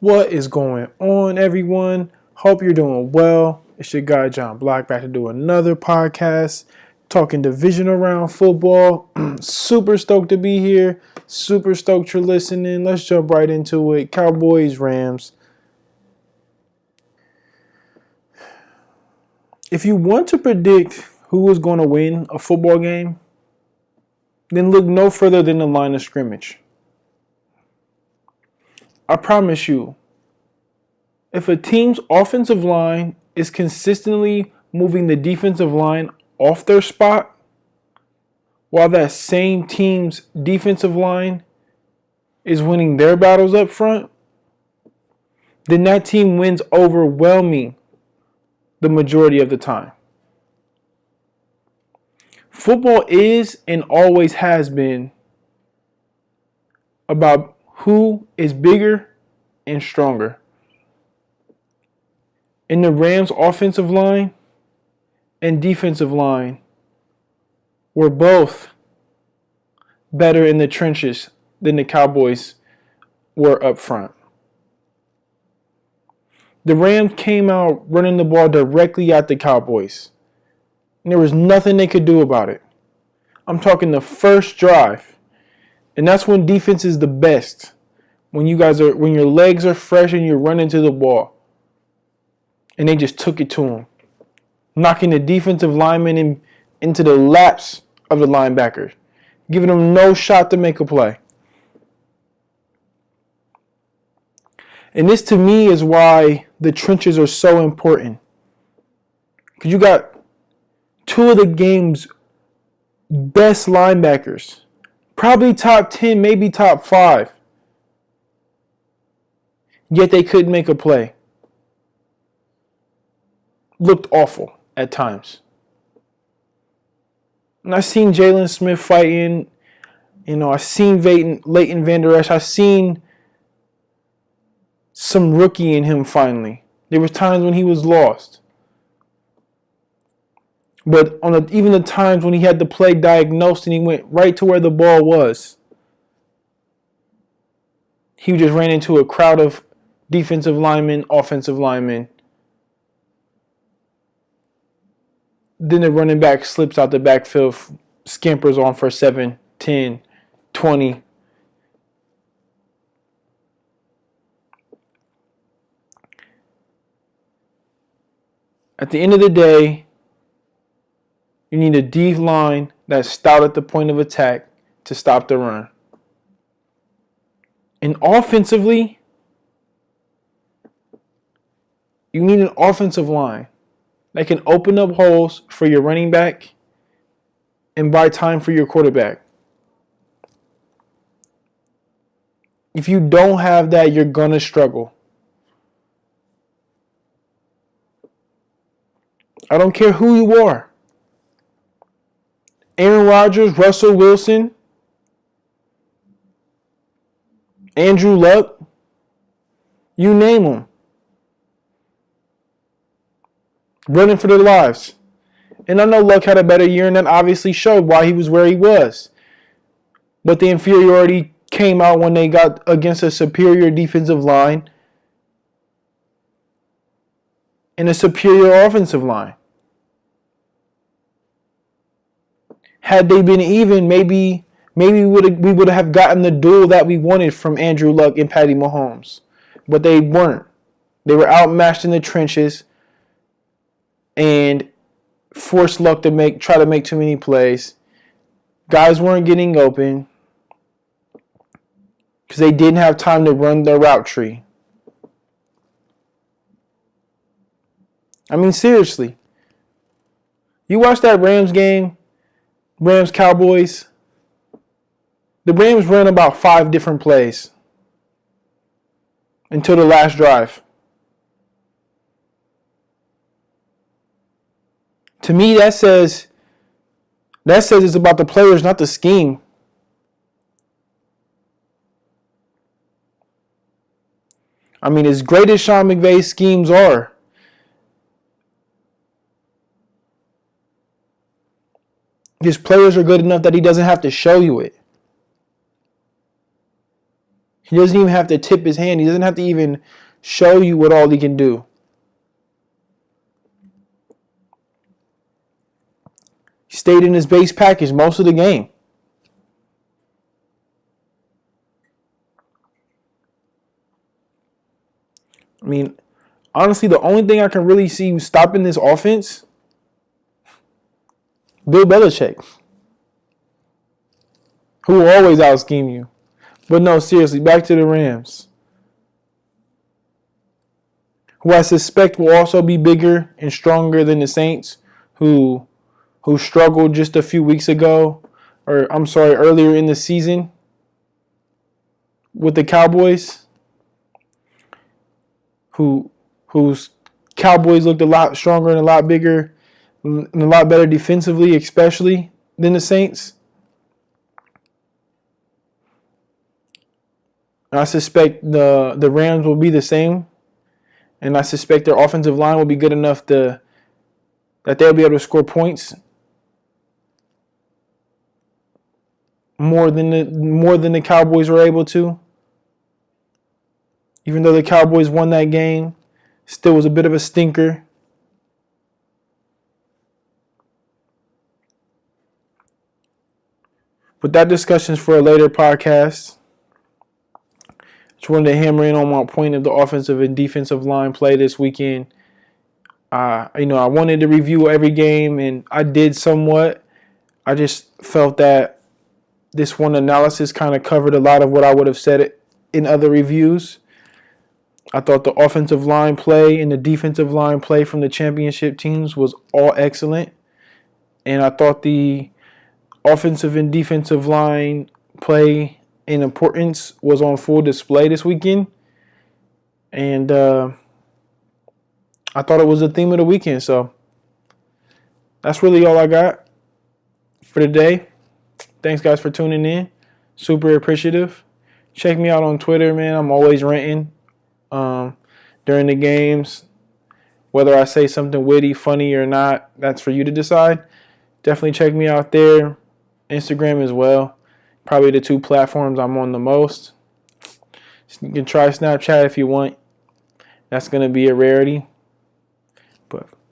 What is going on, everyone? Hope you're doing well. It's your guy, John Block, back to do another podcast talking divisional round football. Super stoked to be here. Super stoked you're listening. Let's jump right into it. Cowboys, Rams. If you want to predict who is going to win a football game, then look no further than the line of scrimmage. I promise you, if a team's offensive line is consistently moving the defensive line off their spot, while that same team's defensive line is winning their battles up front, then that team wins overwhelming the majority of the time. Football is and always has been about who is bigger and stronger. And the Rams' offensive line and defensive line were both better in the trenches than the Cowboys were up front. The Rams came out running the ball directly at the Cowboys, and there was nothing they could do about it. I'm talking the first drive, and that's when defense is the best. When your legs are fresh and you're running to the ball. And they just took it to him, knocking the defensive lineman into the laps of the linebackers, giving them no shot to make a play. And this, to me, is why the trenches are so important. Because you got two of the game's best linebackers, probably top 10, maybe top 5. Yet they couldn't make a play. Looked awful at times. And I've seen Jalen Smith fighting. I've seen Leighton Vander Esch. I've seen some rookie in him finally. There was times when he was lost. But even the times when he had the play diagnosed and he went right to where the ball was, he just ran into a crowd of defensive linemen, offensive linemen. Then the running back slips out the backfield, scampers on for 7, 10, 20. At the end of the day, you need a D line that's stout at the point of attack to stop the run. And offensively, you need an offensive line that can open up holes for your running back and buy time for your quarterback. If you don't have that, you're going to struggle. I don't care who you are. Aaron Rodgers, Russell Wilson, Andrew Luck, you name them. Running for their lives. And I know Luck had a better year, and that obviously showed why he was where he was. But the inferiority came out when they got against a superior defensive line and a superior offensive line. Had they been even, maybe we would have gotten the duel that we wanted from Andrew Luck and Patty Mahomes. But they weren't. They were outmatched in the trenches and forced Luck to try to make too many plays. Guys weren't getting open because they didn't have time to run their route tree. I mean, seriously. You watch that Rams game, Rams Cowboys. The Rams ran about 5 different plays until the last drive. To me, that says it's about the players, not the scheme. I mean, as great as Sean McVay's schemes are, his players are good enough that he doesn't have to show you it. He doesn't even have to tip his hand. He doesn't have to even show you what all he can do. He stayed in his base package most of the game. I mean, honestly, the only thing I can really see stopping this offense, Bill Belichick, who will always out-scheme you. But no, seriously, back to the Rams, who I suspect will also be bigger and stronger than the Saints, who struggled just a few weeks ago, or I'm sorry, earlier in the season with the Cowboys, whose Cowboys looked a lot stronger and a lot bigger and a lot better defensively, especially than the Saints. I suspect the Rams will be the same, and I suspect their offensive line will be good enough that they'll be able to score points more than the Cowboys were able to. Even though the Cowboys won that game, still was a bit of a stinker. But that discussion is for a later podcast. Just wanted to hammer in on my point of the offensive and defensive line play this weekend. I wanted to review every game, and I did somewhat. I just felt that this one analysis kind of covered a lot of what I would have said in other reviews. I thought the offensive line play and the defensive line play from the championship teams was all excellent. And I thought the offensive and defensive line play and importance was on full display this weekend. And I thought it was the theme of the weekend. So that's really all I got for today. Thanks, guys, for tuning in. Super appreciative. Check me out on Twitter, man. I'm always ranting during the games. Whether I say something witty, funny, or not, that's for you to decide. Definitely check me out there. Instagram as well. Probably the two platforms I'm on the most. You can try Snapchat if you want. That's going to be a rarity.